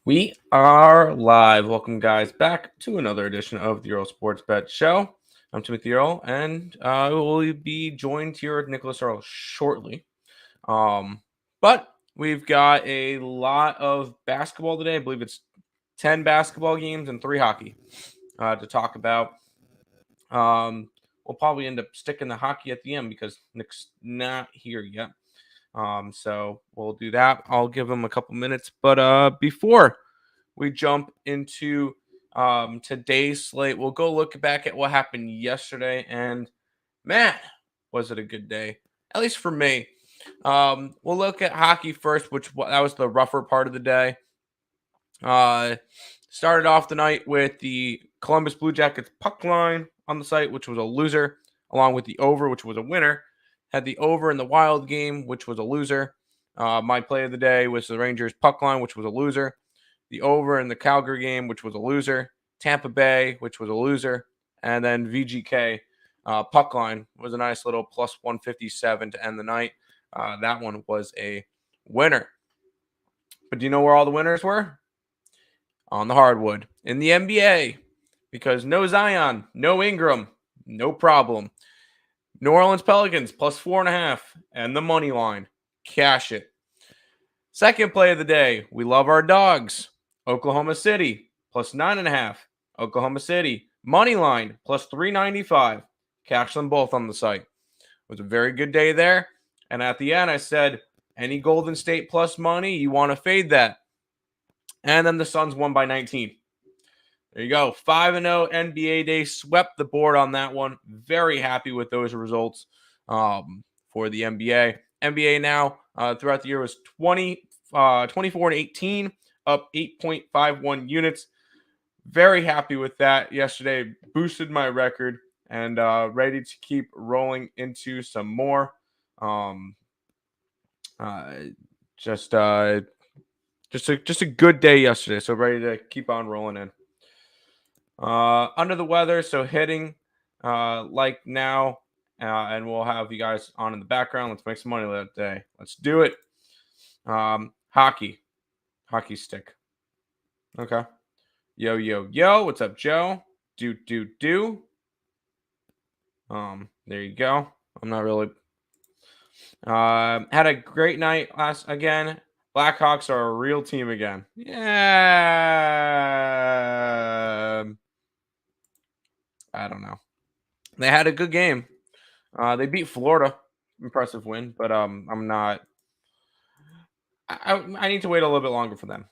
We are live. Welcome, guys, back to another edition of the Earle Sports Bet Show. I'm Timothy Earle, and we'll be joined here with Nicholas Earle shortly. But we've got a lot of basketball today. I believe it's 10 basketball games and 3 hockey to talk about. We'll probably end up sticking the hockey at the end because Nick's not here yet. So we'll do that. I'll give him a couple minutes. But before we jump into today's slate, we'll go look back at what happened yesterday. And man, was it a good day, at least for me. We'll look at hockey first, which that was the rougher part of the day. Started off the night with the Columbus Blue Jackets puck line on the site, which was a loser, along with the over, which was a winner. Had the over in the Wild game, which was a loser. My play of the day was the Rangers puck line, which was a loser. The over in the Calgary game, which was a loser. Tampa Bay, which was a loser. And then VGK puck line was a nice little plus 157 to end the night. That one was a winner. But do you know where all the winners were? On the hardwood in the NBA, because no Zion, no Ingram, no problem. New Orleans Pelicans plus 4.5 and the money line. Cash it. Second play of the day. We love our dogs. Oklahoma City plus 9.5. Oklahoma City money line plus 395. Cash them both on the site. It was a very good day there. And at the end, I said, any Golden State plus money, you want to fade that. And then the Suns won by 19. There you go. 5-0 NBA day. Swept the board on that one. Very happy with those results for the NBA. NBA now throughout the year was 24-18, up 8.51 units. Very happy with that. Yesterday boosted my record and ready to keep rolling into some more. Just a good day yesterday. So ready to keep on rolling in. Under the weather, so hitting like now, and we'll have you guys on in the background. Let's make some money that day. Let's do it. Hockey stick. Okay. Yo. What's up, Joe? Do. There you go. I'm not really. Had a great night again. Blackhawks are a real team again. Yeah. I don't know. They had a good game. They beat Florida. Impressive win, but I'm not. I need to wait a little bit longer for them.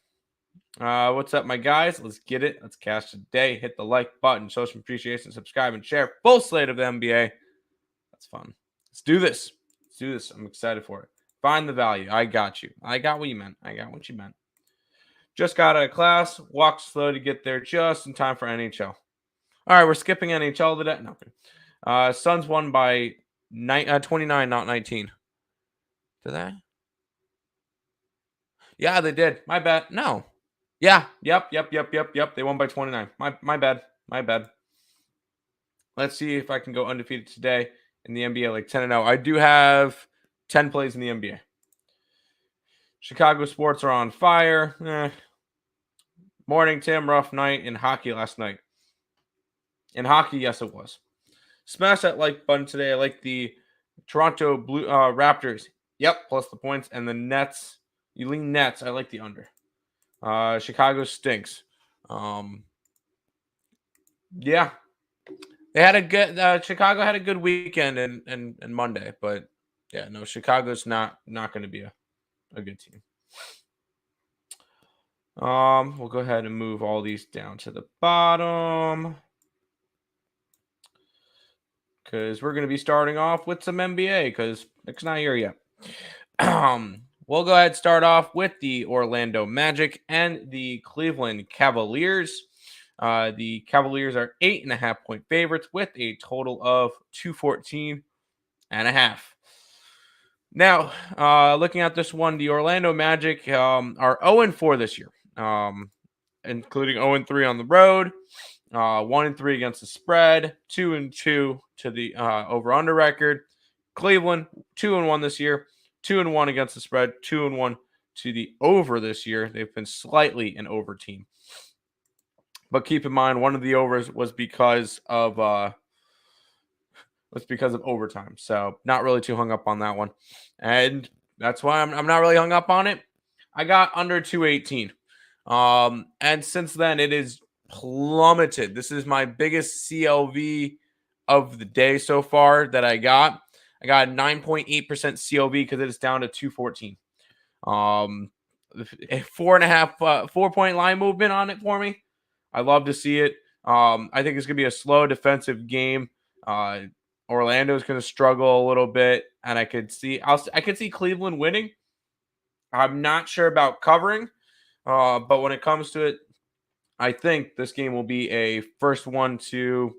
What's up, my guys? Let's get it. Let's cash today. Hit the like button, show some appreciation, subscribe, and share. Full slate of the NBA. That's fun. Let's do this. I'm excited for it. Find the value. I got you. I got what you meant. Just got out of class. Walked slow to get there just in time for NHL. All right, we're skipping NHL today. No. Suns won by 29, not 19. Did they? Yeah, they did. My bad. No. Yeah. Yep. They won by 29. My bad. Let's see if I can go undefeated today in the NBA, like 10-0. I do have 10 plays in the NBA. Chicago sports are on fire. Morning, Tim. Rough night in hockey last night. In hockey, yes, it was. Smash that like button today. I like the Toronto Blue Raptors. Yep, plus the points. And the Nets. You lean Nets. I like the under. Chicago stinks. Yeah. They had a good Chicago had a good weekend and Monday, but yeah, no, Chicago's not going to be a good team. We'll go ahead and move all these down to the bottom, because we're going to be starting off with some NBA, because Nick's not here yet. We'll go ahead and start off with the Orlando Magic and the Cleveland Cavaliers. The Cavaliers are 8.5-point favorites with a total of 214.5. Now, looking at this one, the Orlando Magic are 0-4 this year, including 0-3 on the road, 1-3 against the spread, 2-2 to the over-under record. Cleveland 2-1 this year, 2-1 against the spread, 2-1 to the over this year. They've been slightly an over team. But keep in mind, one of the overs was because of overtime. So not really too hung up on that one. And that's why I'm not really hung up on it. I got under 218. And since then it is plummeted. This is my biggest CLV of the day so far that I got. I got 9.8% CLV because it is down to 214. A 4.5 line movement on it for me. I love to see it. I think it's gonna be a slow defensive game. Orlando's gonna struggle a little bit, and I could see Cleveland winning. I'm not sure about covering, but when it comes to it, I think this game will be a first one to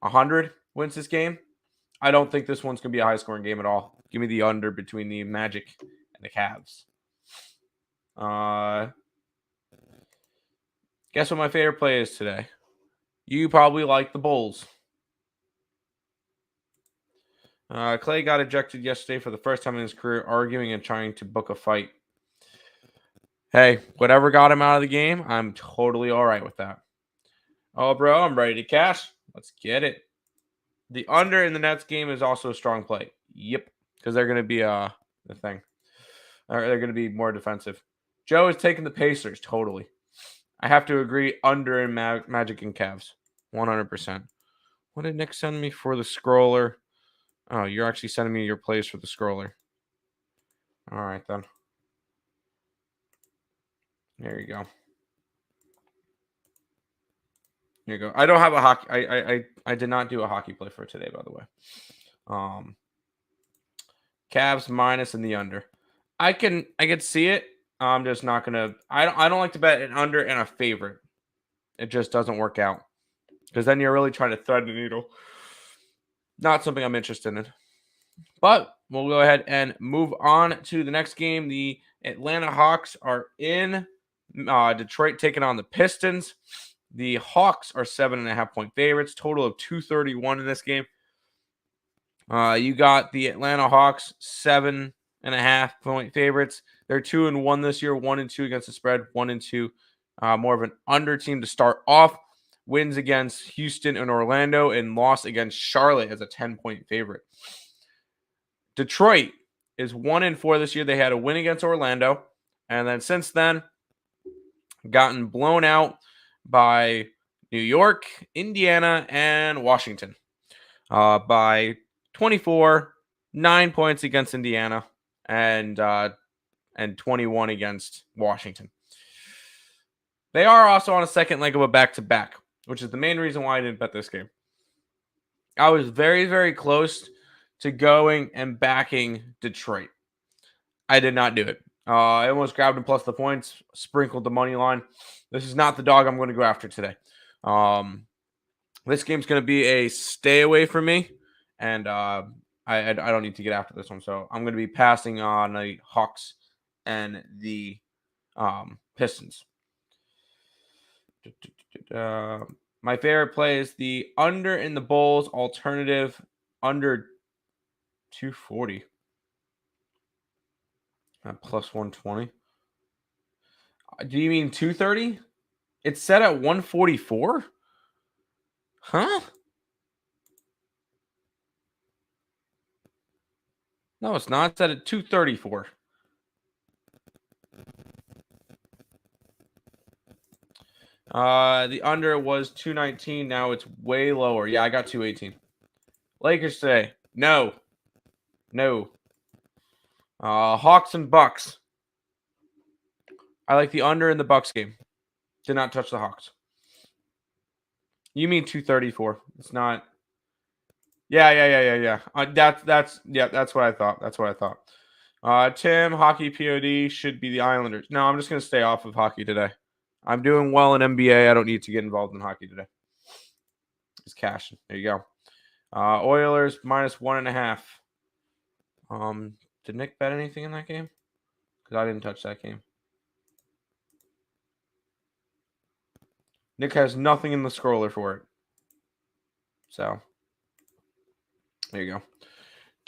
100 wins this game. I don't think this one's gonna be a high scoring game at all. Give me the under between the Magic and the Cavs. Guess what my favorite play is today? You probably like the Bulls. Clay got ejected yesterday for the first time in his career, arguing and trying to book a fight. Hey, whatever got him out of the game, I'm totally all right with that. Oh, bro, I'm ready to cash. Let's get it. The under in the Nets game is also a strong play. Yep, because they're going to be the thing. Or they're going to be more defensive. Joe is taking the Pacers, totally. I have to agree, under in Magic and Cavs, 100%. What did Nick send me for the scroller? Oh, you're actually sending me your plays for the scroller. All right, then. There you go. Here you go. I don't have a hockey. I did not do a hockey play for today, by the way. Cavs minus and the under. I can see it. I'm just not gonna. I don't like to bet an under and a favorite. It just doesn't work out because then you're really trying to thread the needle. Not something I'm interested in. But we'll go ahead and move on to the next game. The Atlanta Hawks are in Detroit taking on the Pistons. The Hawks are 7.5-point favorites. Total of 231 in this game. You got the Atlanta Hawks 7.5-point favorites. They're 2-1 this year, 1-2 against the spread, 1-2. More of an under team to start off. Wins against Houston and Orlando, and loss against Charlotte as a 10-point favorite. Detroit is 1-4 this year. They had a win against Orlando, and then since then, gotten blown out by New York, Indiana, and Washington by 24, 9 points against Indiana, and 21 against Washington. They are also on a second leg of a back-to-back, which is the main reason why I didn't bet this game. I was very, very close to going and backing Detroit. I did not do it. I almost grabbed him plus the points, sprinkled the money line. This is not the dog I'm going to go after today. This game's going to be a stay away from me, and I don't need to get after this one. So I'm going to be passing on the Hawks and the Pistons. My favorite play is the under in the Bulls alternative under 240. Plus 120. Do you mean 230? It's set at 144? Huh? No, it's not. It's set at 234. The under was 219. Now it's way lower. Yeah, I got 218. Lakers today. No. Hawks and Bucks. I like the under in the Bucks game. Did not touch the Hawks. You mean 234? It's not. Yeah. That's what I thought. Tim, hockey POD should be the Islanders. No, I'm just gonna stay off of hockey today. I'm doing well in NBA. I don't need to get involved in hockey today. It's cash. There you go. Oilers minus 1.5. Did Nick bet anything in that game? Because I didn't touch that game. Nick has nothing in the scroller for it. So, there you go.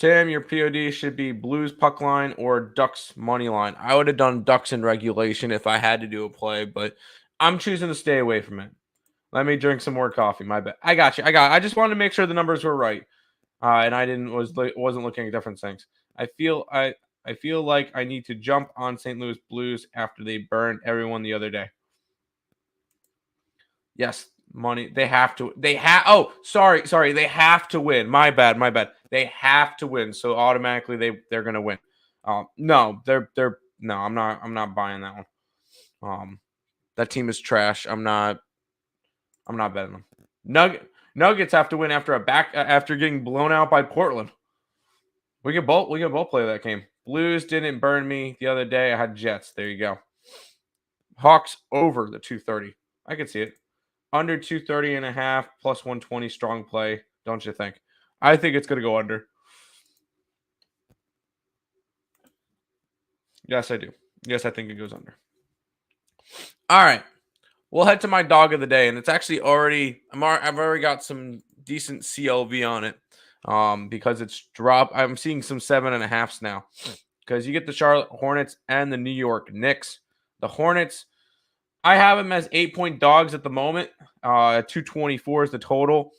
Tim, your POD should be Blues puck line or Ducks money line. I would have done Ducks in regulation if I had to do a play, but I'm choosing to stay away from it. Let me drink some more coffee. My bad. I got you. I just wanted to make sure the numbers were right, and I wasn't looking at different things. I feel like I need to jump on St. Louis Blues after they burned everyone the other day. Yes, money. They have to. They have. Oh, sorry. They have to win. My bad. They have to win. So automatically they're gonna win. No, they're no. I'm not buying that one. That team is trash. I'm not betting them. Nuggets have to win after getting blown out by Portland. We can both play that game. Blues didn't burn me the other day. I had Jets. There you go. Hawks over the 230. I can see it. Under 230 and a half plus 120 strong play, don't you think? I think it's going to go under. Yes, I do. Yes, I think it goes under. All right. We'll head to my dog of the day, and it's actually I've already got some decent CLV on it because it's dropped. I'm seeing some 7.5s now because you get the Charlotte Hornets and the New York Knicks. The Hornets, I have them as 8-point dogs at the moment. 224 is the total.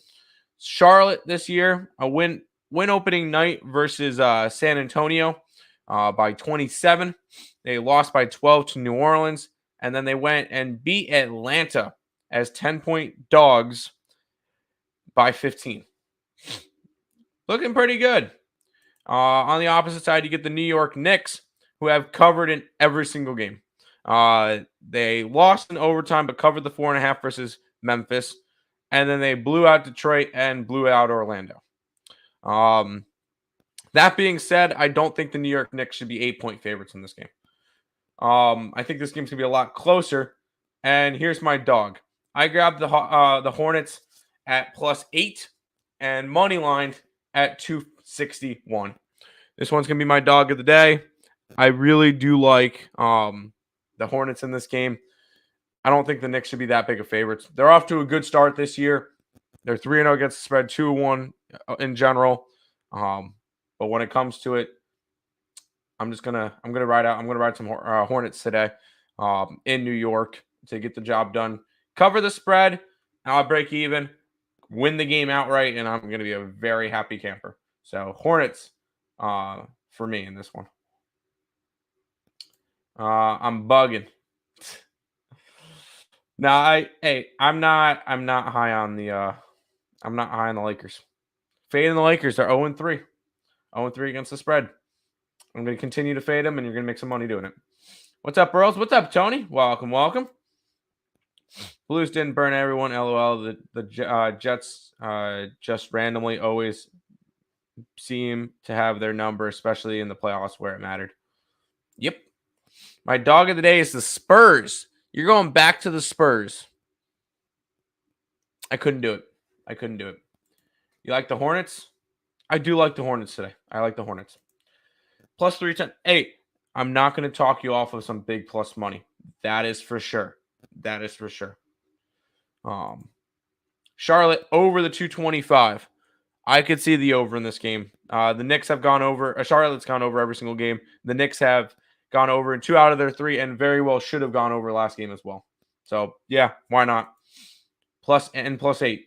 Charlotte this year, a win opening night versus San Antonio by 27. They lost by 12 to New Orleans. And then they went and beat Atlanta as 10-point dogs by 15. Looking pretty good. On the opposite side, you get the New York Knicks, who have covered in every single game. They lost in overtime, but covered the 4.5 versus Memphis. And then they blew out Detroit and blew out Orlando. That being said, I don't think the New York Knicks should be 8-point favorites in this game. I think this game's going to be a lot closer. And here's my dog. I grabbed the Hornets at +8 and money lined at 261. This one's going to be my dog of the day. I really do like the Hornets in this game. I don't think the Knicks should be that big of favorites. They're off to a good start this year. They're 3-0 against the spread, 2-1 in general. But when it comes to it, I'm gonna ride some Hornets today in New York to get the job done. Cover the spread, I'll break even, win the game outright, and I'm gonna be a very happy camper. So Hornets for me in this one. I'm bugging. Now I'm not high on the Lakers. Fading the Lakers. They're 0-3. 0-3 against the spread. I'm going to continue to fade them, and you're going to make some money doing it. What's up, Earls? What's up, Tony? Welcome. Blues didn't burn everyone. LOL. The Jets just randomly always seem to have their number, especially in the playoffs where it mattered. Yep. My dog of the day is the Spurs. You're going back to the Spurs. I couldn't do it. You like the Hornets? I do like the Hornets today. I like the Hornets. Plus 310. Hey, I'm not going to talk you off of some big plus money. That is for sure. Charlotte over the 225. I could see the over in this game. The Knicks have gone over. Charlotte's gone over every single game. The Knicks have gone over in 2 out of their 3 and very well should have gone over last game as well. So, yeah, why not? +8.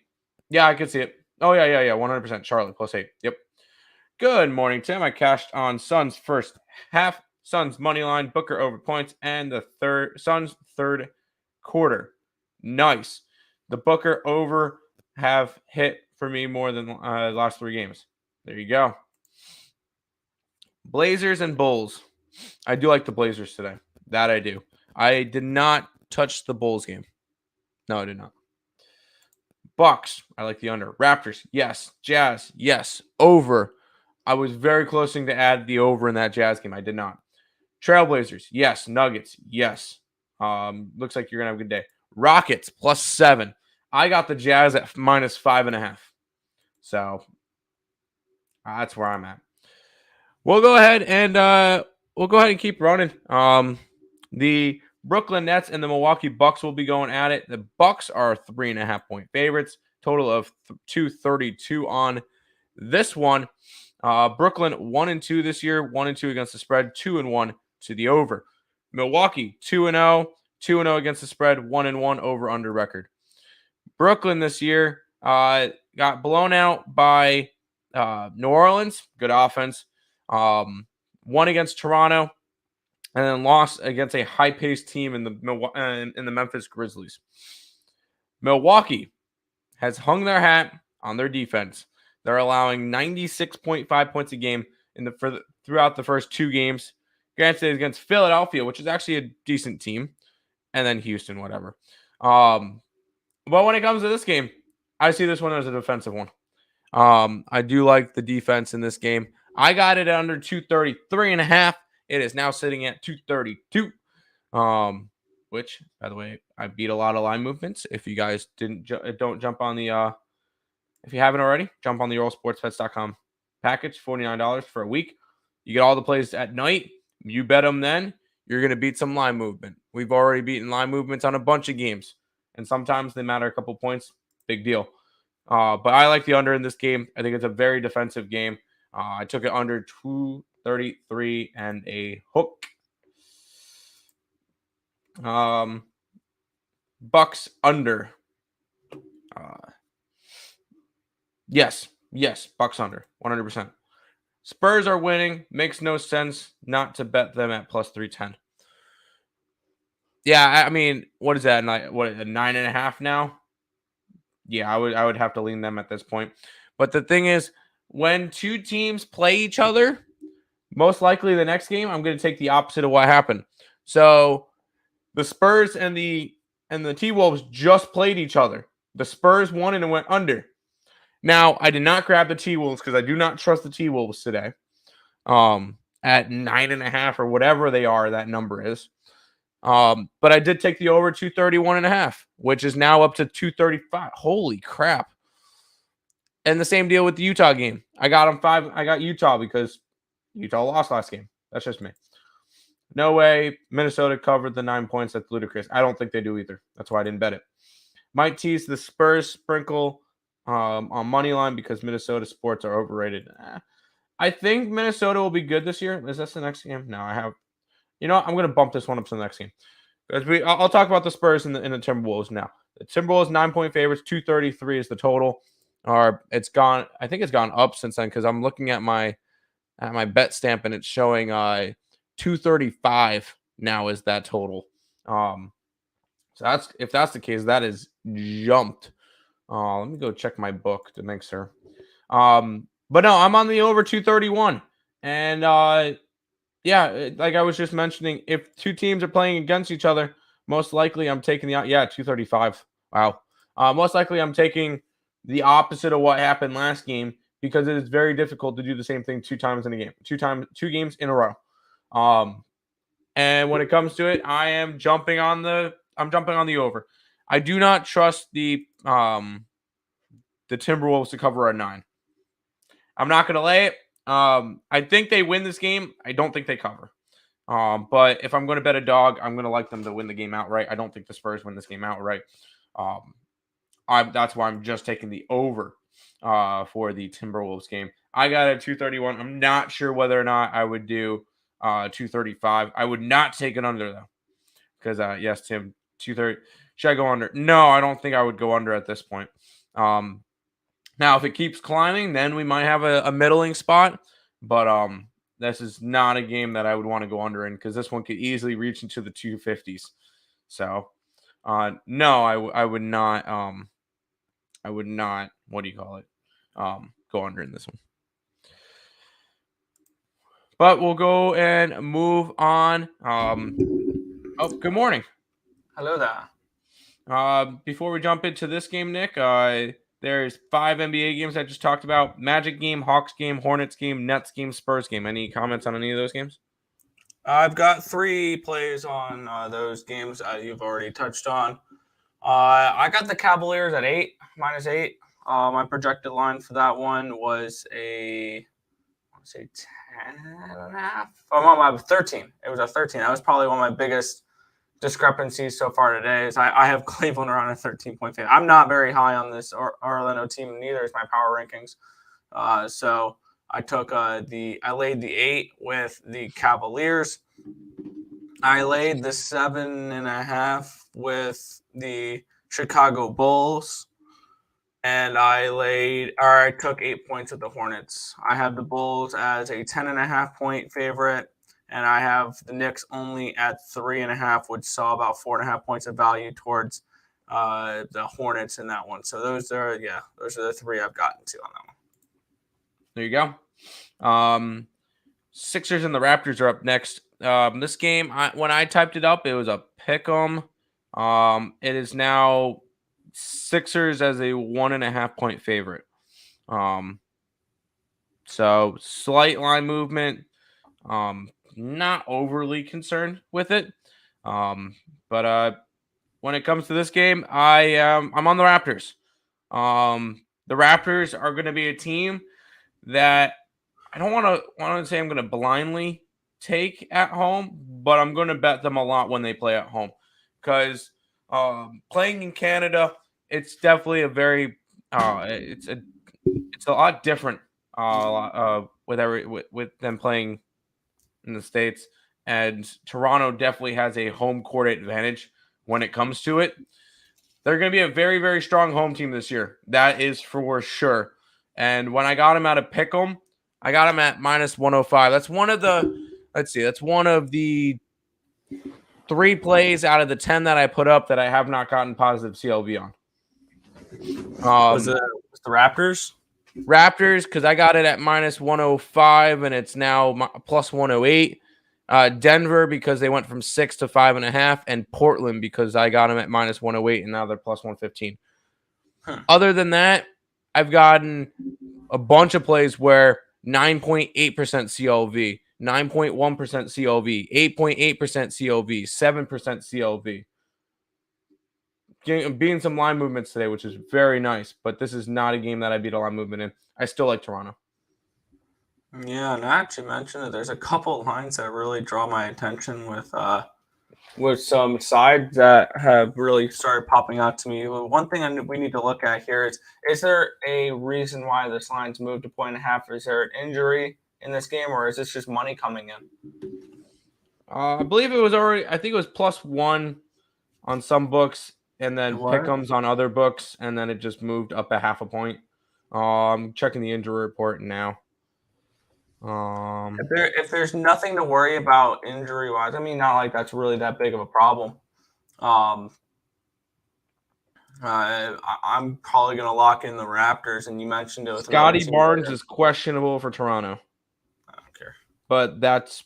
Yeah, I could see it. Oh, yeah. 100%. Charlotte +8. Yep. Good morning, Tim. I cashed on Suns first half, Suns money line, Booker over points, and the Suns third quarter. Nice. The Booker over have hit for me more than the last 3 games. There you go. Blazers and Bulls. I do like the Blazers today. That I do. I did not touch the Bulls game. No, I did not. Bucks. I like the under. Raptors. Yes. Jazz. Yes. Over. I was very close to add the over in that Jazz game. I did not. Trailblazers. Yes. Nuggets. Yes. Looks like you're going to have a good day. Rockets +7. I got the Jazz at -5.5. So that's where I'm at. We'll go ahead and keep running. The Brooklyn Nets and the Milwaukee Bucks will be going at it. The Bucks are 3.5-point favorites. Total of 232 on this one. Brooklyn 1-2 this year, 1-2 against the spread, 2-1 to the over. Milwaukee 2-0, 2-0 against the spread, 1-1 over under record. Brooklyn this year got blown out by New Orleans, good offense. Won against Toronto, and then lost against a high-paced team in the Memphis Grizzlies. Milwaukee has hung their hat on their defense. They're allowing 96.5 points a game throughout the first 2 games. Granted, against Philadelphia, which is actually a decent team, and then Houston, whatever. But when it comes to this game, I see this one as a defensive one. I do like the defense in this game. I got it under 233.5. It is now sitting at 232. Which, by the way, I beat a lot of line movements. If you guys don't jump on the if you haven't already, jump on the EarleSportsBets.com package, $49 for a week. You get all the plays at night. You bet them then, you're going to beat some line movement. We've already beaten line movements on a bunch of games, and sometimes they matter a couple points. Big deal. But I like the under in this game. I think it's a very defensive game. I took it under 233 and a hook. Bucks under. Yes, Bucks under 100%. Spurs are winning. Makes no sense not to bet them at plus 310. Yeah, I mean, what is that? What, a 9.5 now? Yeah, I would have to lean them at this point. But the thing is, when 2 teams play each other, most likely the next game, I'm going to take the opposite of what happened. So the Spurs and the T-Wolves just played each other. The Spurs won and it went under. Now, I did not grab the T-Wolves because I do not trust the T-Wolves today. At 9.5 or whatever they are, that number is. But I did take the over 231.5, which is now up to 235. Holy crap. And the same deal with the Utah game. I got them 5. I got Utah because Utah lost last game. That's just me. No way Minnesota covered the 9 points. That's ludicrous. I don't think they do either. That's why I didn't bet it. Might tease the Spurs sprinkle on money line because Minnesota sports are overrated. I think Minnesota will be good this year. Is this the next game? No, I have. You know, I'm going to bump this one up to the next game. Because I'll talk about the Spurs and the Timberwolves now. The Timberwolves 9-point favorites, 233 is the total. It's gone. I think it's gone up since then because I'm looking at my bet stamp and it's showing 235 now is that total. So if that's the case, that is jumped. Let me go check my book to make sure. But no, I'm on the over 231, and yeah, like I was just mentioning, if 2 teams are playing against each other, most likely I'm taking 235. Wow. Most likely I'm taking the opposite of what happened last game because it is very difficult to do the same thing 2 times in a game, 2 games in a row. And when it comes to it, I'm jumping on the over. I do not trust the Timberwolves to cover a 9. I'm not going to lay it. I think they win this game. I don't think they cover. But if I'm going to bet a dog, I'm going to like them to win the game outright. I don't think the Spurs win this game outright. That's why I'm just taking the over for the Timberwolves game. I got a 231. I'm not sure whether or not I would do 235. I would not take it under though, because yes, Tim, 230. Should I go under? No, I don't think I would go under at this point. Now, if it keeps climbing, then we might have a middling spot. But this is not a game that I would want to go under in because this one could easily reach into the 250s. So, no, I would not. I would not. What do you call it? Go under in this one. But we'll go and move on. Good morning. Hello there. Before we jump into this game, Nick, there's 5 NBA games I just talked about. Magic game, Hawks game, Hornets game, Nets game, Spurs game. Any comments on any of those games? I've got 3 plays on those games you've already touched on. I got the Cavaliers at -8. My projected line for that one was I want to say 10.5. Oh, 13. It was a 13. That was probably one of my biggest discrepancies so far today. Is I have Cleveland around a 13-point favorite. I'm not very high on this Orlando team, neither is my power rankings. So I laid the 8 with the Cavaliers. I laid the 7.5 with the Chicago Bulls. And I took 8 points with the Hornets. I have the Bulls as a 10.5 point favorite, and I have the Knicks only at 3.5, which saw about 4.5 points of value towards the Hornets in that one. So those are the three I've gotten to on that one. There you go. Sixers and the Raptors are up next. This game, when I typed it up, it was a pick 'em. It is now Sixers as a 1.5 point favorite. So slight line movement. Not overly concerned with it. But when it comes to this game, I'm on the Raptors. The Raptors are going to be a team that I don't want to say I'm going to blindly take at home, but I'm going to bet them a lot when they play at home because playing in Canada, it's definitely a very it's a lot different with them playing in the States, and Toronto definitely has a home court advantage when it comes to it. They're going to be a very, very strong home team this year. That is for sure. And when I got them out of Pick'em, I got them at minus 105. That's one of the 3 plays out of the 10 that I put up that I have not gotten positive CLV on. Was it the Raptors? Raptors, because I got it at minus 105 and it's now plus 108. Denver, because they went from 6 to 5.5, and Portland, because I got them at minus 108 and now they're plus 115. Other than that, I've gotten a bunch of plays where 9.8% CLV, 9.1% CLV, 8.8% CLV, 7% CLV. Being some line movements today, which is very nice, but this is not a game that I beat a line movement in. I still like Toronto. Yeah, and I actually mentioned that there's a couple lines that really draw my attention with some sides that have really started popping out to me. One thing we need to look at here is there a reason why this line's moved to 1.5? Is there an injury in this game, or is this just money coming in? I believe it was already, I think it was plus 1 on some books, and then Pick'ems on other books, and then it just moved up a 0.5 point. I'm checking the injury report now. If there's nothing to worry about injury wise, I mean, not like that's really that big of a problem. I'm probably going to lock in the Raptors, and you mentioned it with Scotty Barnes is questionable for Toronto. I don't care, but that's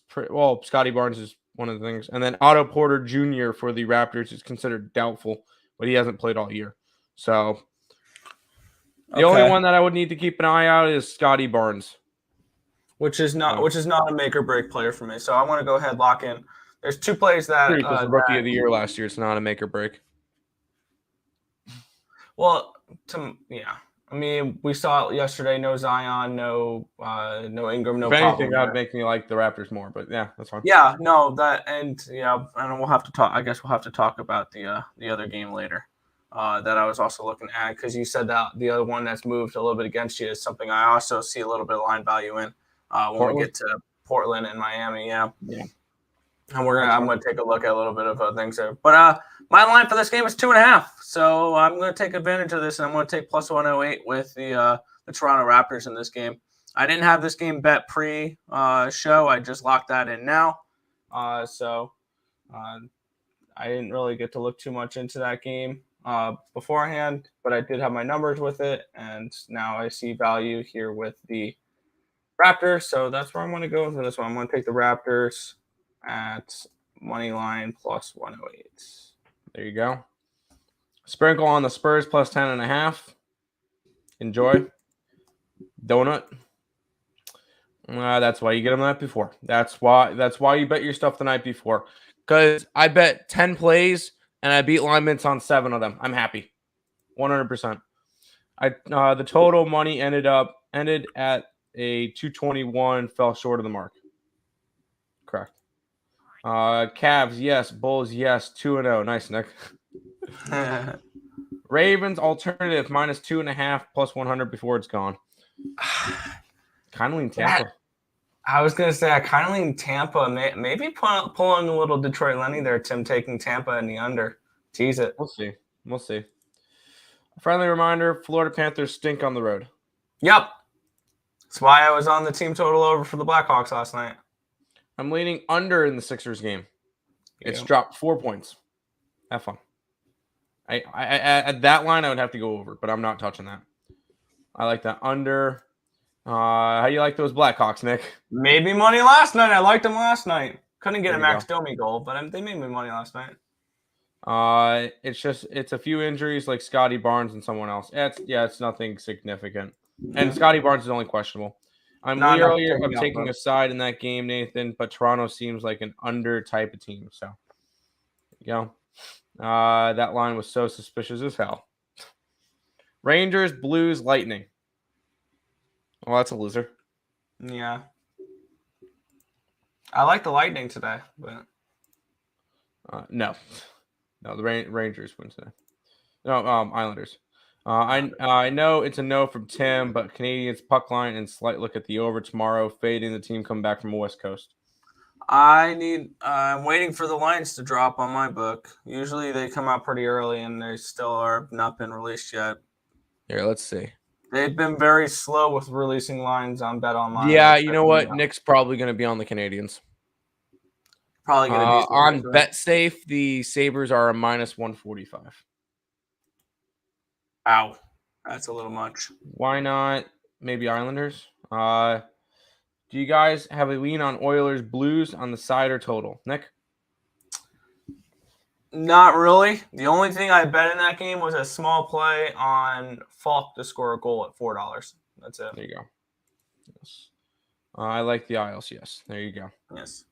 Scotty Barnes is one of the things, and then Otto Porter Jr. for the Raptors is considered doubtful, but he hasn't played all year. So the only one that I would need to keep an eye out is Scotty Barnes. Which is not a make or break player for me. So I want to go ahead lock in. There's 2 plays that rookie of the year last year. It's not a make or break. Well, I mean, we saw it yesterday. No Zion, no Ingram, no. If anything, that would make me like the Raptors more. But yeah, that's fine. Yeah, no, and we'll have to talk. I guess we'll have to talk about the other game later. That I was also looking at, because you said that the other one that's moved a little bit against you is something I also see a little bit of line value in. When we get to Portland and Miami, yeah. And I'm gonna take a look at a little bit of things there. But my line for this game is 2.5, so I'm gonna take advantage of this, and I'm gonna take plus 108 with the Toronto Raptors in this game. I didn't have this game bet pre-show. I just locked that in now, so I didn't really get to look too much into that game beforehand, but I did have my numbers with it, and now I see value here with the Raptors, so that's where I'm going to go for this one. I'm going to take the Raptors at money line plus 108. There you go. Sprinkle on the Spurs plus 10.5. Enjoy. Donut. That's why you get them the night before. That's why you bet your stuff the night before. Because I bet 10 plays and I beat linements on 7 of them. I'm happy. 100%. The total money ended at a 221, fell short of the mark. Correct. Cavs, yes. Bulls, yes. 2-0. Nice, Nick. Ravens alternative minus 2.5 plus 100 before it's gone. kind of lean Tampa. I was going to say I kind of lean Tampa. Maybe pulling a little Detroit Lenny there, Tim, taking Tampa in the under. Tease it. We'll see. We'll see. A friendly reminder, Florida Panthers stink on the road. Yep. That's why I was on the team total over for the Blackhawks last night. I'm leaning under in the Sixers game. It's dropped 4 points. Have fun. I at that line, I would have to go over, but I'm not touching that. I like that under. How do you like those Blackhawks, Nick? Made me money last night. I liked them last night. Couldn't get a Max Domi goal, but they made me money last night. It's a few injuries like Scotty Barnes and someone else. It's nothing significant. And Scotty Barnes is only questionable. I'm taking a side in that game, Nathan, but Toronto seems like an under type of team. So, there you go. That line was so suspicious as hell. Rangers, Blues, Lightning. Well, that's a loser. Yeah. I like the Lightning today, but no, the Rangers win today. No, Islanders. I know it's a no from Tim, but Canadians puck line and slight look at the over tomorrow, fading the team come back from the West Coast. I'm waiting for the lines to drop on my book. Usually they come out pretty early and they still are not been released yet. Here, let's see. They've been very slow with releasing lines on Bet Online. Yeah, you know what? Nick's probably going to be on the Canadians. Probably going to be on BetSafe. The Sabres are a minus 145. Ow, that's a little much. Why not? Maybe Islanders. Do you guys have a lean on Oilers Blues on the side or total, Nick? Not really. The only thing I bet in that game was a small play on Falk to score a goal at $4. That's it. There you go. Yes. I like the Isles. Yes. There you go. Yes.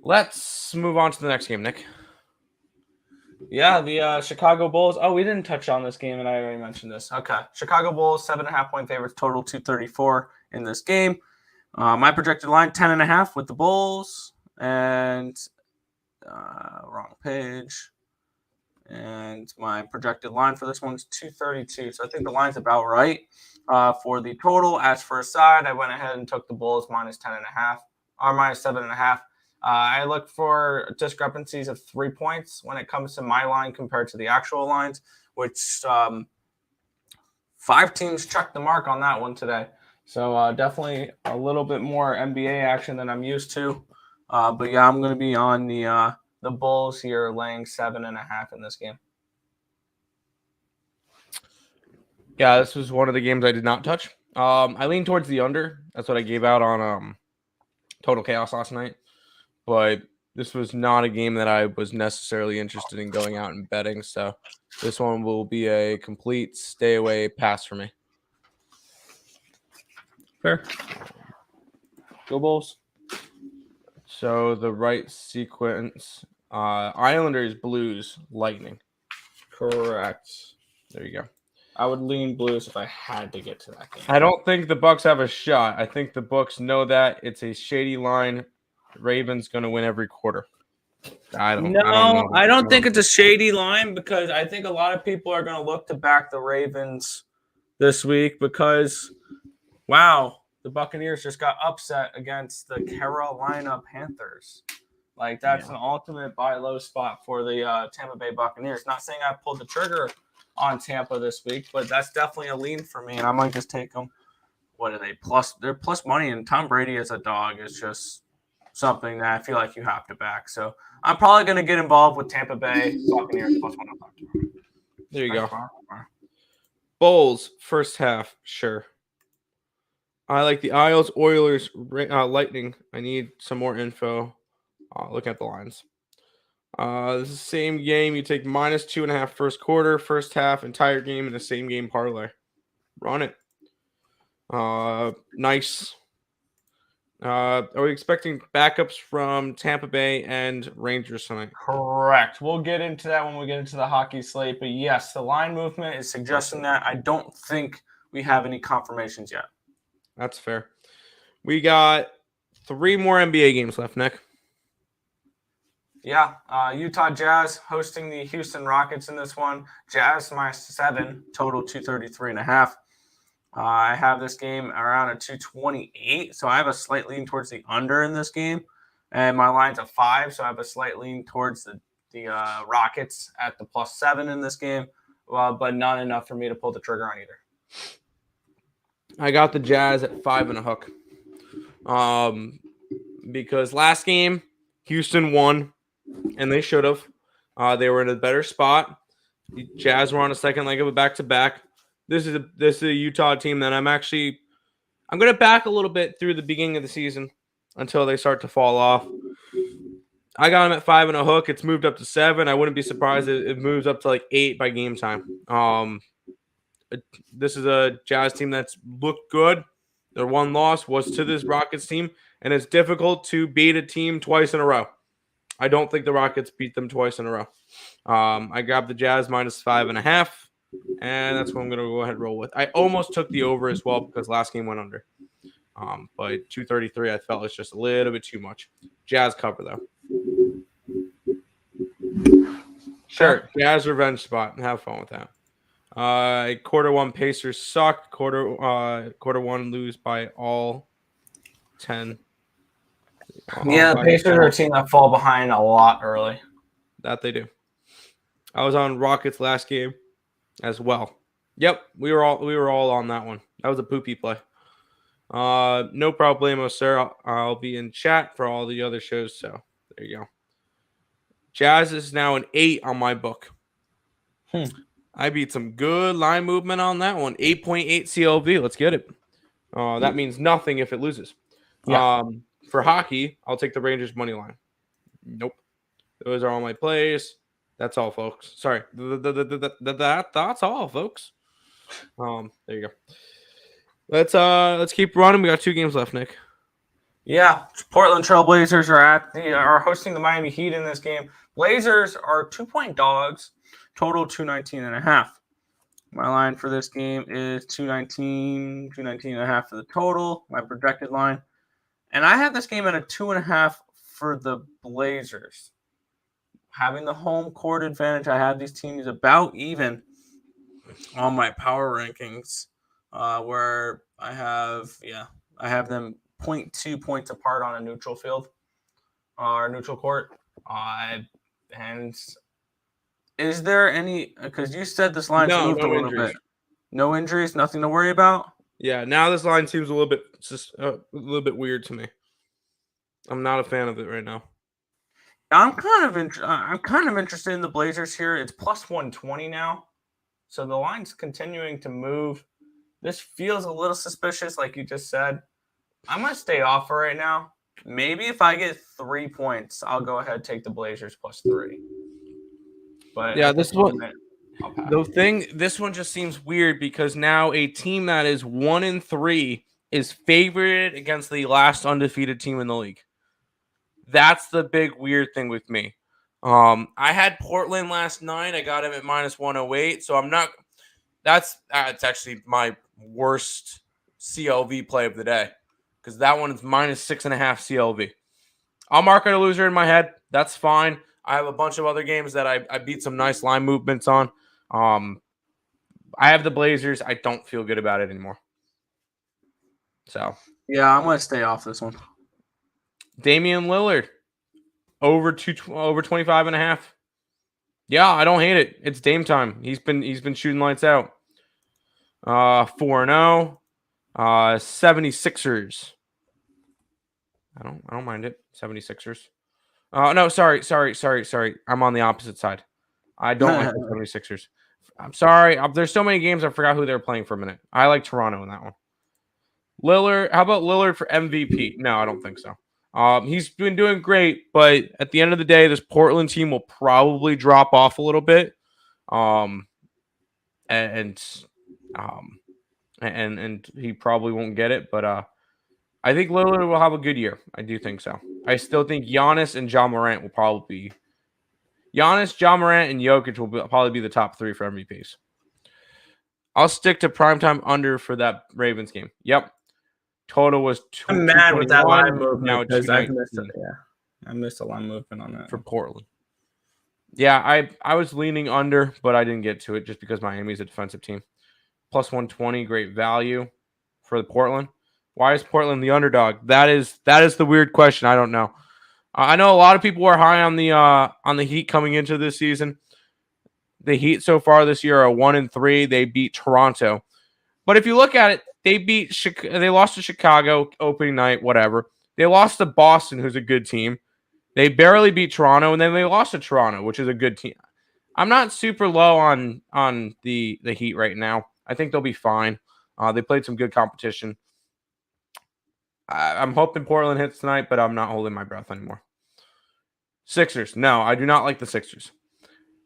Let's move on to the next game, Nick. Yeah, the Chicago Bulls. Oh, we didn't touch on this game, and I already mentioned this. Okay. Chicago Bulls, 7.5-point favorites, total 234 in this game. My projected line, 10.5 with the Bulls. And wrong page. And my projected line for this one is 232. So I think the line's about right for the total. As for a side, I went ahead and took the Bulls minus 10.5 or minus 7.5. I look for discrepancies of 3 points when it comes to my line compared to the actual lines, which 5 teams checked the mark on that one today. So definitely a little bit more NBA action than I'm used to. But yeah, I'm going to be on the Bulls here, laying 7.5 in this game. Yeah, this was one of the games I did not touch. I leaned towards the under. That's what I gave out on Total Chaos last night. But this was not a game that I was necessarily interested in going out and betting. So this one will be a complete stay away pass for me. Fair. Go Bulls. So the right sequence, Islanders, Blues, Lightning. Correct. There you go. I would lean Blues if I had to get to that game. I don't think the Bucks have a shot. I think the Bucks know that it's a shady line. Ravens going to win every quarter. I don't think it's a shady line because I think a lot of people are going to look to back the Ravens this week because, wow, the Buccaneers just got upset against the Carolina Panthers. Like, that's an ultimate buy low spot for the Tampa Bay Buccaneers. Not saying I pulled the trigger on Tampa this week, but that's definitely a lean for me, and I might just take them. What are they? They're plus money, and Tom Brady as a dog is just something that I feel like you have to back. So I'm probably going to get involved with Tampa Bay Buccaneers plus 105. There you go. Bulls, first half, sure. I like the Isles, Oilers, Lightning. I need some more info. Look at the lines. This is the same game. You take minus 2.5 first quarter, first half, entire game in the same game parlay. Run it. Nice. Are we expecting backups from Tampa Bay and Rangers tonight? Correct. We'll get into that when we get into the hockey slate. But yes, the line movement is suggesting that. I don't think we have any confirmations yet. That's fair. We got 3 more NBA games left, Nick. Yeah. Utah Jazz hosting the Houston Rockets in this one. Jazz minus 7, total 233.5. I have this game around a 228, so I have a slight lean towards the under in this game. And my line's a 5, so I have a slight lean towards the Rockets at the +7 in this game, but not enough for me to pull the trigger on either. I got the Jazz at 5 and a hook. Because last game, Houston won, and they should have. They were in a better spot. The Jazz were on a second leg of a back-to-back. This is a Utah team that I'm going to back a little bit through the beginning of the season until they start to fall off. I got them at 5 and a hook. It's moved up to 7. I wouldn't be surprised if it moves up to like 8 by game time. This is a Jazz team that's looked good. Their one loss was to this Rockets team, and it's difficult to beat a team twice in a row. I don't think the Rockets beat them twice in a row. I grabbed the Jazz -5.5, and that's what I'm going to go ahead and roll with. I almost took the over as well because last game went under. But 233, I felt it's just a little bit too much. Jazz cover, though. Sure, Jazz revenge spot. Have fun with that. Quarter one Pacers suck. Quarter one lose by all 10. Yeah, the Pacers are a team that fall behind a lot early. That they do. I was on Rockets last game as well. Yep, we were all on that one. That was a poopy play. No problemo, sir. I'll be in chat for all the other shows. So there you go. Jazz is now an 8 on my book. I beat some good line movement on that one. 8.8 CLV. Let's get it. That means nothing if it loses. Yeah. For hockey, I'll take the Rangers money line. Nope. Those are all my plays. That's all, folks. Sorry. That's all, folks. There you go. Let's keep running. We got 2 games left, Nick. Yeah, Portland Trailblazers are hosting the Miami Heat in this game. Blazers are 2-point dogs. Total 219.5. My line for this game is 219.5 for the total. My projected line. And I have this game at a 2.5 for the Blazers. Having the home court advantage, I have these teams about even on my power rankings, where I have them 0.2 points apart on a neutral field or neutral court. And is there any? Because you said this line's moved a little bit. No injuries, nothing to worry about. Yeah, now this line seems a little bit weird to me. I'm not a fan of it right now. I'm kind of interested in the Blazers here. It's +120 now, so the line's continuing to move. This feels a little suspicious, like you just said. I'm gonna stay off for right now. Maybe if I get 3 points, I'll go ahead and take the Blazers +3. But yeah, this one. This one just seems weird because now a team that is 1-3 is favored against the last undefeated team in the league. That's the big weird thing with me. I had Portland last night. I got him at -108, so I'm not. That's actually my worst CLV play of the day because that one is -6.5 CLV. I'll mark it a loser in my head. That's fine. I have a bunch of other games that I beat some nice line movements on. I have the Blazers. I don't feel good about it anymore. So yeah, I'm gonna stay off this one. Damian Lillard over 25.5. Yeah, I don't hate it. It's Dame time. He's been shooting lights out. 4-0. 76ers. I don't mind it. 76ers. No, sorry. I'm on the opposite side. I don't like the 76ers. I'm sorry. There's so many games I forgot who they're playing for a minute. I like Toronto in that one. Lillard. How about Lillard for MVP? No, I don't think so. He's been doing great, but at the end of the day, this Portland team will probably drop off a little bit. And he probably won't get it, but I think Lillard will have a good year. I do think so. I still think Giannis and Ja Morant will probably be Giannis, Ja Morant, and Jokic will probably be the top 3 for MVPs. I'll stick to primetime under for that Ravens game. Yep. Total was I'm mad with that line movement because I missed it. Yeah, I missed a line movement on that for Portland. Yeah, I was leaning under, but I didn't get to it just because Miami's a defensive team. +120, great value. for Portland. Why is Portland the underdog? That is the weird question. I don't know. I know a lot of people are high on the Heat coming into this season. The Heat so far this year are 1-3. They beat Toronto, but if you look at it, they lost to Chicago opening night. Whatever. They lost to Boston, who's a good team. They barely beat Toronto, and then they lost to Toronto, which is a good team. I'm not super low on the Heat right now. I think they'll be fine. They played some good competition. I'm hoping Portland hits tonight, but I'm not holding my breath anymore. Sixers. No, I do not like the Sixers.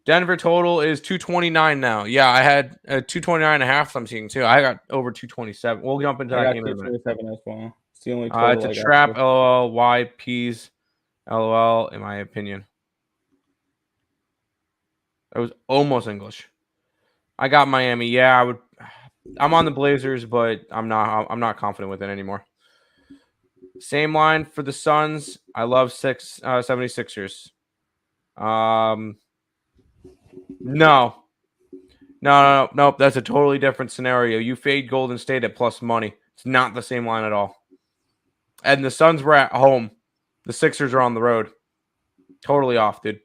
Denver total is 229 now. Yeah, I had 229.5. I'm seeing too. I got over 227. We'll jump into that game in a minute. 227 as well. It's the only total. It's a trap. LOL. Why peas? LOL. In my opinion, that was almost English. I got Miami. Yeah, I'm on the Blazers, but I'm not confident with it anymore. Same line for the Suns. I love 76ers. No. Nope. That's a totally different scenario. You fade Golden State at plus money. It's not the same line at all. And the Suns were at home. The Sixers are on the road. Totally off, dude.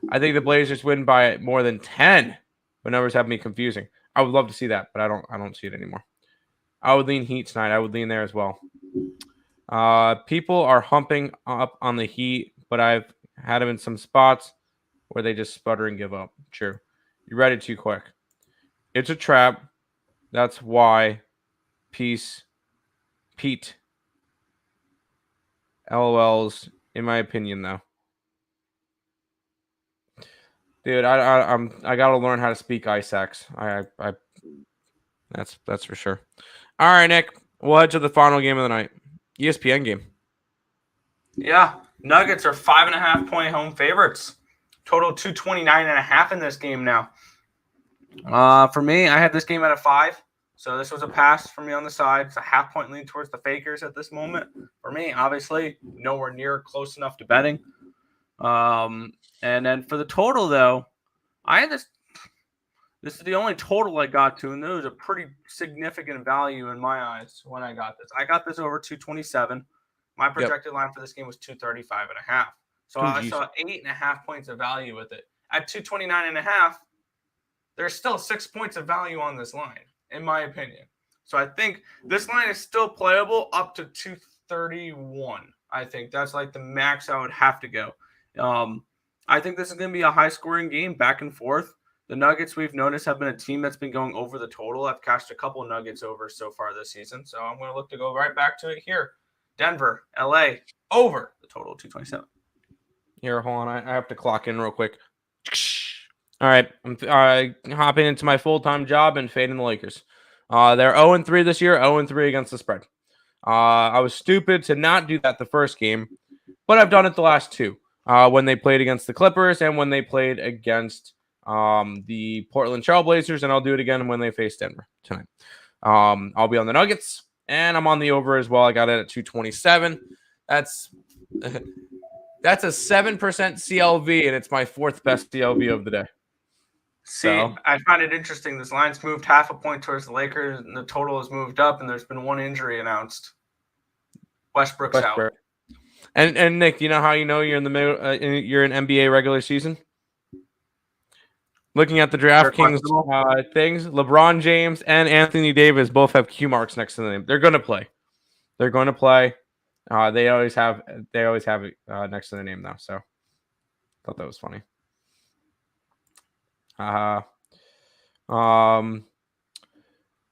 I think the Blazers win by more than 10. But numbers have me confusing. I would love to see that, but I don't see it anymore. I would lean Heat tonight. I would lean there as well. People are humping up on the Heat, but I've had them in some spots where they just sputter and give up. True. You read it too quick. It's a trap. That's why. Pete. LOLs, in my opinion, though. Dude, I gotta learn how to speak Isaacs. That's for sure. All right, Nick. We'll head to the final game of the night. ESPN game. Yeah, Nuggets are 5.5-point home favorites. Total 229.5 in this game now. For me, I had this game at a 5. So this was a pass for me on the side. It's a half-point lean towards the Fakers at this moment. For me, obviously, nowhere near close enough to betting. And then for the total, though, I had this. This is the only total I got to, and there was a pretty significant value in my eyes when I got this. I got this over 227. My projected line for this game was 235.5. So I saw 8.5 points of value with it. At 229.5, there's still 6 points of value on this line, in my opinion. So I think this line is still playable up to 231. I think that's like the max I would have to go. I think this is going to be a high-scoring game, back and forth. The Nuggets, we've noticed, have been a team that's been going over the total. I've cashed a couple Nuggets over so far this season, so I'm going to look to go right back to it here. Denver, LA, over the total, 227. Here, hold on. I have to clock in real quick. All right. I'm hopping into my full-time job and fading the Lakers. They're 0-3 this year, 0-3 against the spread. I was stupid to not do that the first game, but I've done it the last two. When they played against the Clippers and when they played against the Portland Trailblazers, and I'll do it again when they face Denver tonight. I'll be on the Nuggets, and I'm on the over as well. I got it at 227. That's a 7% CLV, and it's my fourth best CLV of the day. See, I find it interesting. This line's moved half a point towards the Lakers, and the total has moved up, and there's been one injury announced. Westbrook's out. And Nick, you know how you know you're in the middle? You're in NBA regular season. Looking at the DraftKings things, LeBron James and Anthony Davis both have Q marks next to the name. They're going to play. They're going to play. They always have it next to the name though. So, thought that was funny.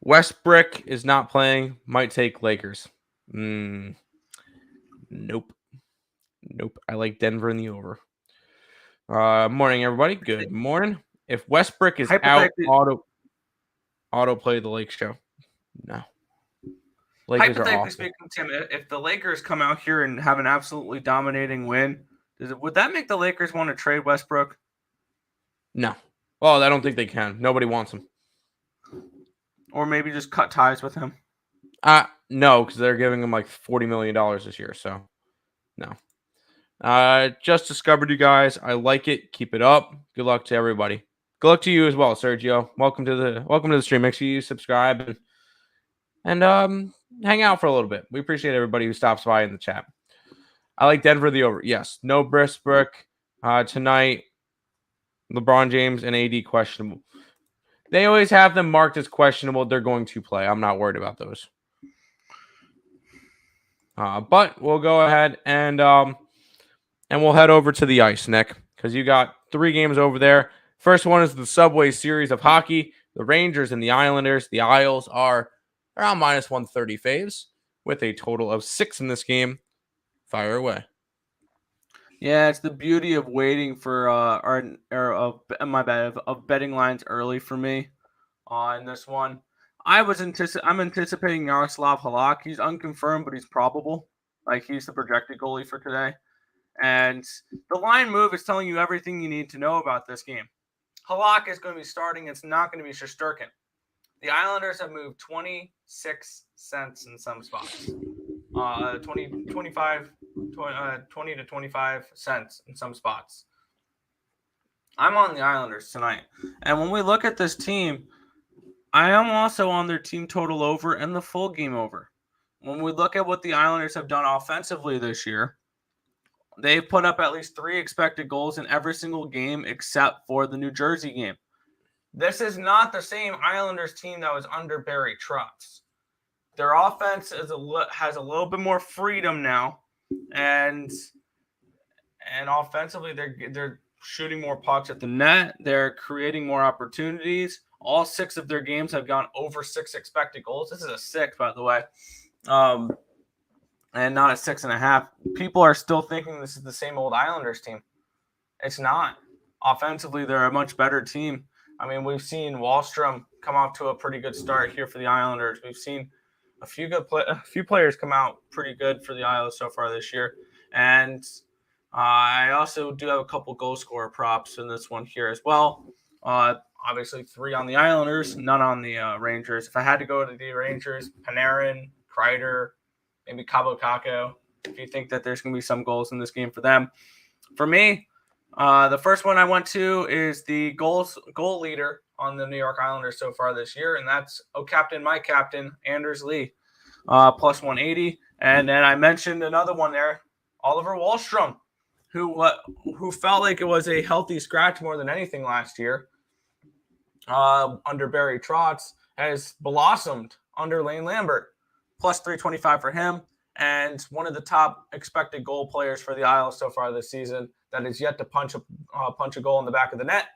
Westbrook is not playing. Might take Lakers. Nope. I like Denver in the over. Morning, everybody. Good morning. If Westbrook is out, auto play the Lake show. No. Lakers hypothetically speaking, Tim, if the Lakers come out here and have an absolutely dominating win, would that make the Lakers want to trade Westbrook? No. Well, I don't think they can. Nobody wants him. Or maybe just cut ties with him. No, because they're giving him like $40 million this year. So, no. Just discovered you guys. I like it. Keep it up. Good luck to everybody. Good luck to you as well, Sergio. Welcome to the stream. Make sure you subscribe and and hang out for a little bit. We appreciate everybody who stops by in the chat. I like Denver the over. Yes, no Westbrook tonight. LeBron James and AD questionable. They always have them marked as questionable. They're going to play. I'm not worried about those. But we'll go ahead and we'll head over to the ice, Nick, because you got 3 games over there. First one is the Subway Series of hockey. The Rangers and the Islanders. The Isles are around minus 130 faves with a total of 6 in this game. Fire away. Yeah, it's the beauty of waiting for of betting lines early for me on this one. I'm anticipating Yaroslav Halak. He's unconfirmed, but he's probable. Like he's the projected goalie for today. And the line move is telling you everything you need to know about this game. Halak is going to be starting. It's not going to be Shesterkin. The Islanders have moved 26 cents in some spots. 20 to 25 cents in some spots. I'm on the Islanders tonight. And when we look at this team, I am also on their team total over and the full game over. When we look at what the Islanders have done offensively this year, they've put up at least 3 expected goals in every single game except for the New Jersey game. This is not the same Islanders team that was under Barry Trotz. Their offense has a little bit more freedom now, and offensively they're shooting more pucks at the net. They're creating more opportunities. All 6 of their games have gone over 6 expected goals. This is a 6, by the way, and not a 6.5. People are still thinking this is the same old Islanders team. It's not. Offensively, they're a much better team. I mean, we've seen Wahlstrom come off to a pretty good start here for the Islanders. We've seen a few players come out pretty good for the Isles so far this year. And I also do have a couple goal scorer props in this one here as well. Obviously, 3 on the Islanders, none on the Rangers. If I had to go to the Rangers, Panarin, Kreider, maybe Cabo Caco, if you think that there's going to be some goals in this game for them. For me, the first one I went to is the goal leader on the New York Islanders so far this year, and that's my captain, Anders Lee, plus 180. And then I mentioned another one there, Oliver Wahlstrom, who felt like it was a healthy scratch more than anything last year under Barry Trotz, has blossomed under Lane Lambert, plus 325 for him, and one of the top expected goal players for the Isles so far this season that is yet to punch a goal in the back of the net.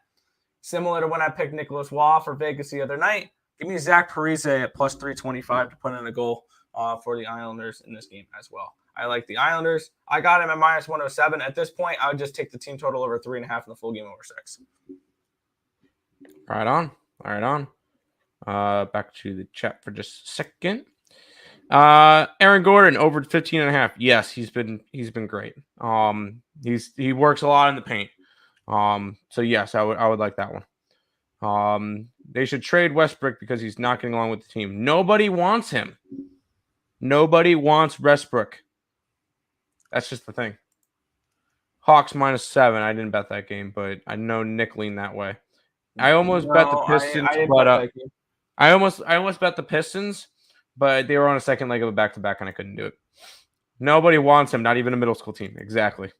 Similar to when I picked Nicholas Waugh for Vegas the other night, give me Zach Parise at plus 325 to put in a goal for the Islanders in this game as well. I like the Islanders. I got him at minus 107. At this point, I would just take the team total over 3.5 and the full game over 6. Right on. Back to the chat for just a second. Aaron Gordon over 15.5. Yes, he's been great. He works a lot in the paint. So yes, I would like that one. They should trade Westbrook because he's not getting along with the team. Nobody wants him. Nobody wants Westbrook. That's just the thing. Hawks minus 7. I didn't bet that game, but I know Nick leaned that way. I almost bet the Pistons, I almost bet the Pistons, but they were on a second leg of a back-to-back, and I couldn't do it. Nobody wants him, not even a middle school team. Exactly.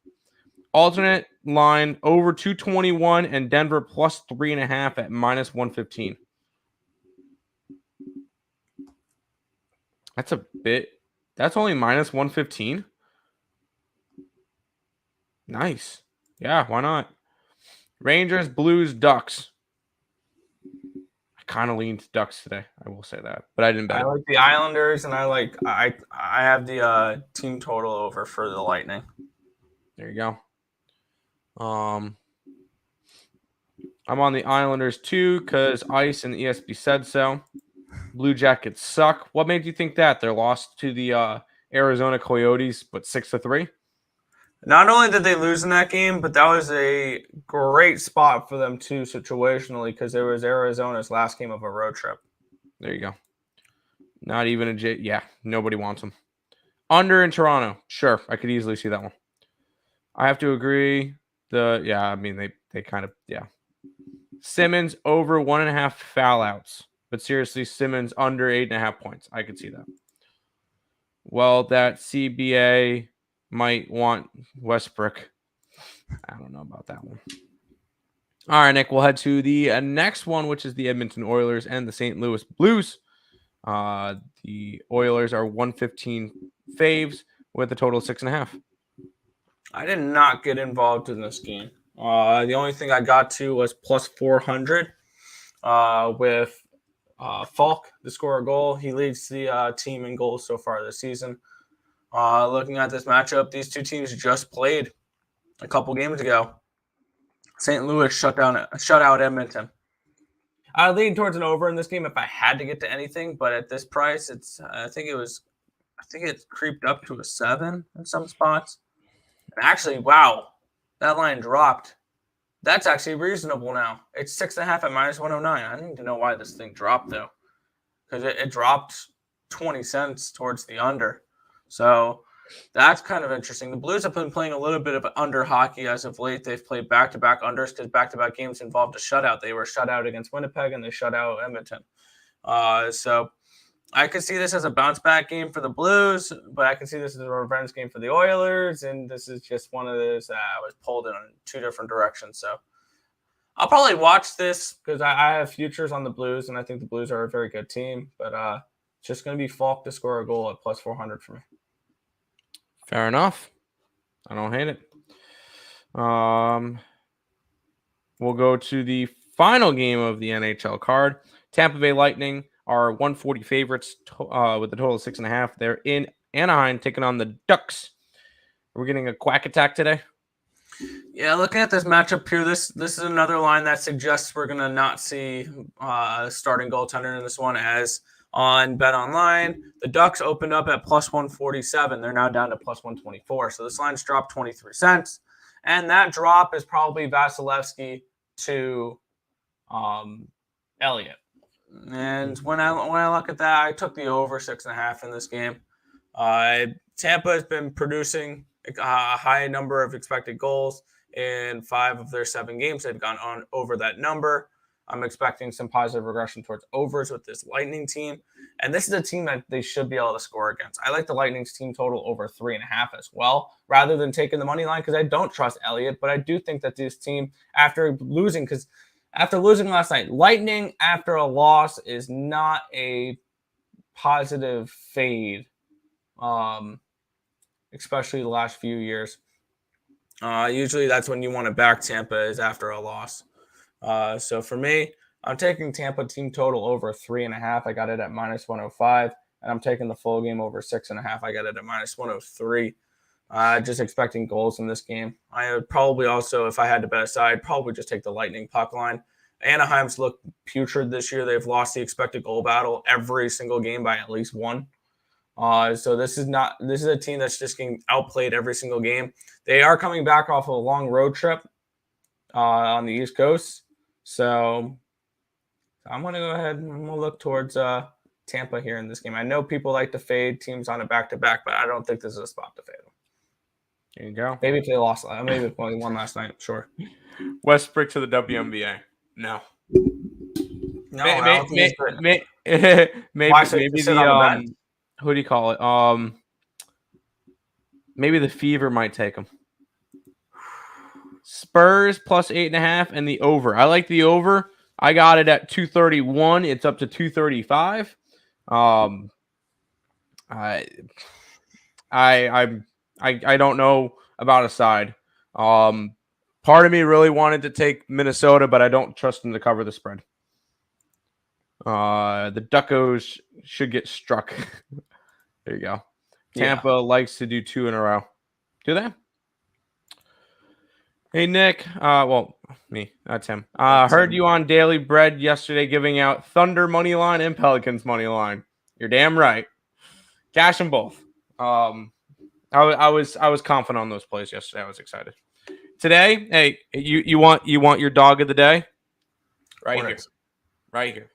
Alternate line over 221 and Denver plus 3.5 at minus 115. That's a bit. That's only minus 115. Nice. Yeah, why not? Rangers, Blues, Ducks. I kind of leaned Ducks today. I will say that, but I didn't bet. I like the Islanders, and I have the team total over for the Lightning. There you go. I'm on the Islanders too because Ice and ESP said so. Blue Jackets suck. What made you think that? Their loss to the Arizona Coyotes, but 6-3. Not only did they lose in that game, but that was a great spot for them too, situationally, because it was Arizona's last game of a road trip. There you go. Not even a J. Yeah, nobody wants them. Under in Toronto. Sure, I could easily see that one. I have to agree. I mean, they kind of, yeah. Simmons over 1.5 foul outs. But seriously, Simmons under 8.5 points. I could see that. Well, that CBA might want Westbrook. I don't know about that one. All right, Nick, we'll head to the next one, which is the Edmonton Oilers and the St. Louis Blues. The Oilers are 115 faves with a total of 6.5. I did not get involved in this game. The only thing I got to was plus 400 with Falk to score a goal. He leads the team in goals so far this season. Looking at this matchup, these two teams just played a couple games ago. St. Louis shut out Edmonton. I lean towards an over in this game if I had to get to anything, but at this price, I think it creeped up to a 7 in some spots. And actually, wow, that line dropped. That's actually reasonable now. It's 6.5 at minus 109. I need to know why this thing dropped though, because it dropped 20 cents towards the under. So that's kind of interesting. The Blues have been playing a little bit of under hockey as of late. They've played back-to-back unders because back-to-back games involved a shutout. They were shut out against Winnipeg and they shut out Edmonton. So I could see this as a bounce-back game for the Blues, but I could see this as a revenge game for the Oilers, and this is just one of those that I was pulled in two different directions. So I'll probably watch this because I have futures on the Blues, and I think the Blues are a very good team, but it's just going to be Falk to score a goal at plus 400 for me. Fair enough. I don't hate it. We'll go to the final game of the NHL card. Tampa Bay Lightning are 140 favorites with a total of 6.5. They're in Anaheim taking on the Ducks. We're getting a quack attack today. Yeah, looking at this matchup here, this is another line that suggests we're going to not see starting goaltender in this one, as on Bet Online, the Ducks opened up at plus 147. They're now down to plus 124. So this line's dropped 23 cents. And that drop is probably Vasilevsky to Elliott. And when I look at that, I took the over 6.5 in this game. Tampa has been producing a high number of expected goals in 5 of their 7 games. They've gone on over that number. I'm expecting some positive regression towards overs with this Lightning team. And this is a team that they should be able to score against. I like the Lightning's team total over 3.5 as well, rather than taking the money line, because I don't trust Elliott. But I do think that this team, after losing last night, Lightning after a loss is not a positive fade, especially the last few years. Usually that's when you want to back Tampa, is after a loss. So for me, I'm taking Tampa team total over 3.5. I got it at minus 105, and I'm taking the full game over 6.5. I got it at minus 103. Just expecting goals in this game. I would probably also, if I had to bet aside, probably just take the Lightning puck line. Anaheim's looked putrid this year. They've lost the expected goal battle every single game by at least 1. So this is a team that's just getting outplayed every single game. They are coming back off of a long road trip on the East Coast. So I'm going to go ahead and we'll look towards Tampa here in this game. I know people like to fade teams on a back-to-back, but I don't think this is a spot to fade them. There you go. Maybe if they lost, maybe if only won last night, sure. Westbrook to the WNBA. No. No, maybe the who do you call it? Maybe the Fever might take them. Spurs plus 8.5 and the over. I like the over. I got it at 231. It's up to 235. I don't know about a side. Part of me really wanted to take Minnesota, but I don't trust them to cover the spread. The Duckos should get struck. There you go. Tampa likes to do 2 in a row. Do they? Hey, Nick. Me, not Tim. Heard you on Daily Bread yesterday giving out Thunder money line and Pelicans money line. You're damn right. Cash them both. I was confident on those plays yesterday. I was excited. Today, hey, you want your dog of the day? Right here.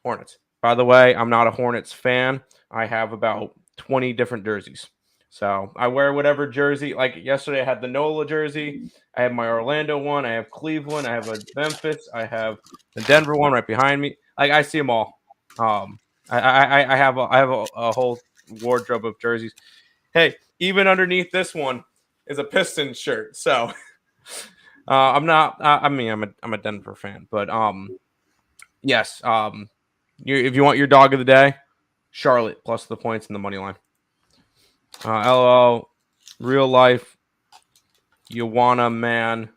Hornets. By the way, I'm not a Hornets fan. I have about 20 different jerseys. So I wear whatever jersey. Like yesterday, I had the NOLA jersey. I have my Orlando one. I have Cleveland. I have a Memphis. I have the Denver one right behind me. Like I see them all. I have a whole wardrobe of jerseys. Hey, even underneath this one is a Pistons shirt. So I'm not. I mean, I'm a Denver fan, but yes. If you want your dog of the day, Charlotte plus the points in the money line. LOL, real life. You wanna man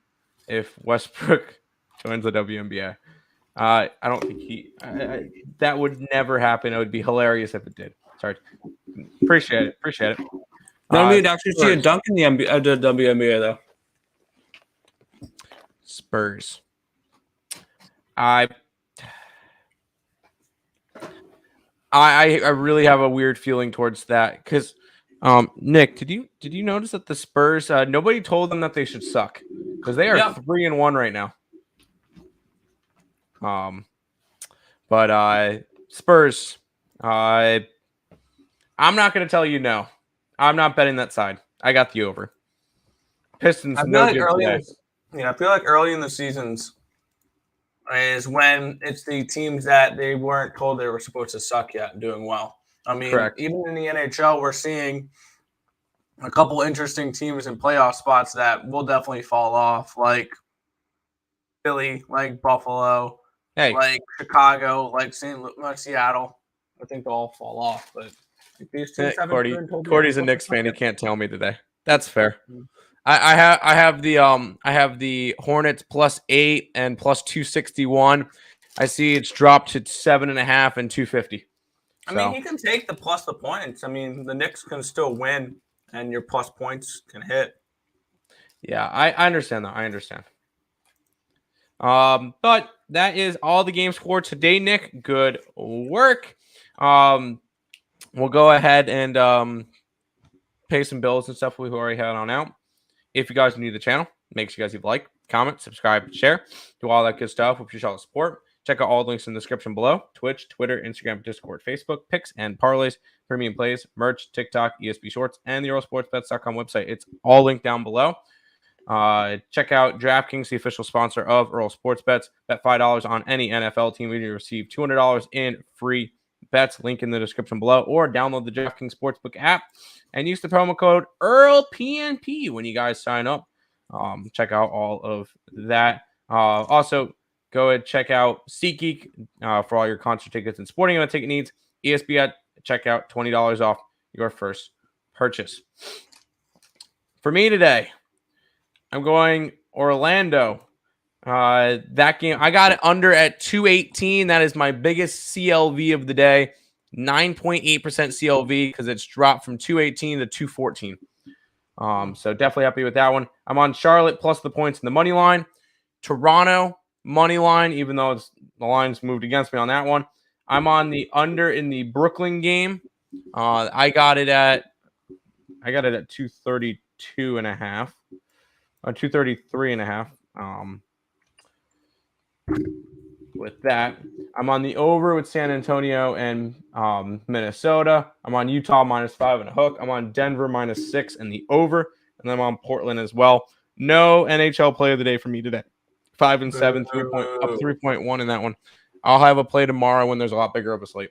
if Westbrook joins the WNBA. I don't think that would never happen. It would be hilarious if it did. Sorry. Appreciate it. Then we'd actually see a Spurs. dunk in the WNBA though. Spurs. I really have a weird feeling towards that because Nick, did you notice that the Spurs nobody told them that they should suck because they are 3-1 right now. But Spurs, I'm not going to tell you no. I'm not betting that side. I got the over. Pistons, no good today. I feel like early in the seasons is when it's the teams that they weren't told they were supposed to suck yet doing well. I mean, Correct. Even in the NHL, we're seeing a couple interesting teams in playoff spots that will definitely fall off, like Philly, like Buffalo, like Chicago, like Seattle. I think they'll all fall off, but these teams haven't been told. Cordy's a Knicks fan. He can't tell me today. That's fair. I have the Hornets +8 and +261. I see it's dropped to 7.5 and 250. I mean, he can take the plus the points. I mean, the Knicks can still win, and your plus points can hit. Yeah, I understand that. I understand. But that is all the games for today, Nick. Good work. We'll go ahead and pay some bills and stuff we already had on out. If you guys are new to the channel, make sure you guys leave a like, comment, subscribe, share, do all that good stuff. We appreciate all the support. Check out all the links in the description below: Twitch, Twitter, Instagram, Discord, Facebook, picks and parlays, premium plays, merch, TikTok, ESP Shorts, and the EarleSportsBets.com website. It's all linked down below. Check out DraftKings, the official sponsor of Earle Sports Bets. Bet $5 on any NFL team, and you receive $200 in free bets. Link in the description below, or download the DraftKings Sportsbook app and use the promo code EarlePNP when you guys sign up. Check out all of that. Also, go ahead check out SeatGeek for all your concert tickets and sporting event ticket needs. ESPN checkout, $20 off your first purchase. For me today, I'm going Orlando. That game, I got it under at 218. That is my biggest CLV of the day. 9.8% CLV because it's dropped from 218 to 214. So definitely happy with that one. I'm on Charlotte plus the points in the money line. Toronto money line, even though the line's moved against me on that one. I'm on the under in the Brooklyn game. I got it at 232 and a half. 233 and a half. With that, I'm on the over with San Antonio and Minnesota. I'm on Utah -5 and a hook. I'm on Denver -6 and the over, and then I'm on Portland as well. No NHL play of the day for me today. 5 and 7, up 3.1 in that one. I'll have a play tomorrow when there's a lot bigger of a slate.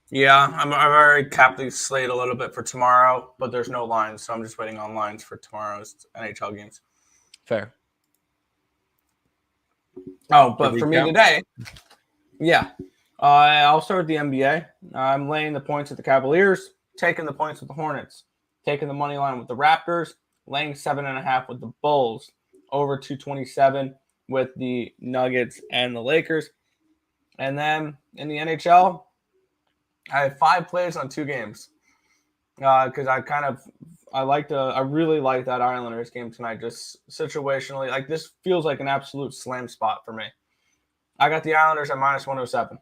Yeah, I've already capped the slate a little bit for tomorrow, but there's no lines, so I'm just waiting on lines for tomorrow's NHL games. Fair. Oh, but for me today, yeah, I'll start with the NBA. I'm laying the points with the Cavaliers, taking the points with the Hornets, taking the money line with the Raptors, laying 7.5 with the Bulls, over 227 with the Nuggets and the Lakers. And then in the NHL, I have 5 plays on 2 games because I really like that Islanders game tonight. Just situationally, like this feels like an absolute slam spot for me. I got the Islanders at -107.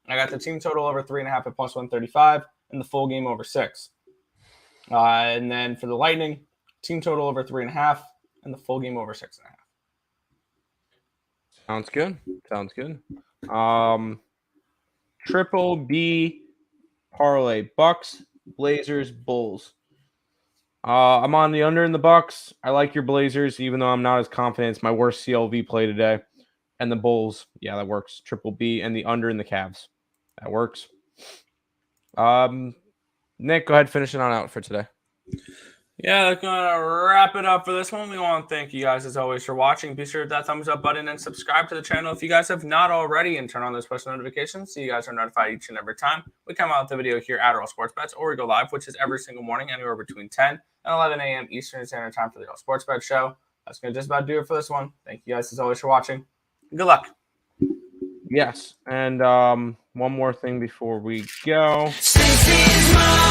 I got the team total over 3.5 at +135, and the full game over 6. And then for the Lightning, team total over 3.5, and the full game over 6.5. Sounds good. Triple B parlay: Bucks, Blazers, Bulls. I'm on the under in the Bucks. I like your Blazers, even though I'm not as confident. It's my worst CLV play today. And the Bulls, yeah, that works. Triple B and the under in the Cavs, that works. Nick, go ahead, finish it on out for today. Yeah, that's going to wrap it up for this one. We want to thank you guys, as always, for watching. Be sure to hit that thumbs up button and subscribe to the channel if you guys have not already, and turn on those push notifications so you guys are notified each and every time we come out with a video here at Earle Sports Bets, or we go live, which is every single morning, anywhere between 10 and 11 a.m. Eastern Standard Time for the Earle Sports Bet Show. That's going to just about do it for this one. Thank you guys, as always, for watching. Good luck. Yes, and one more thing before we go.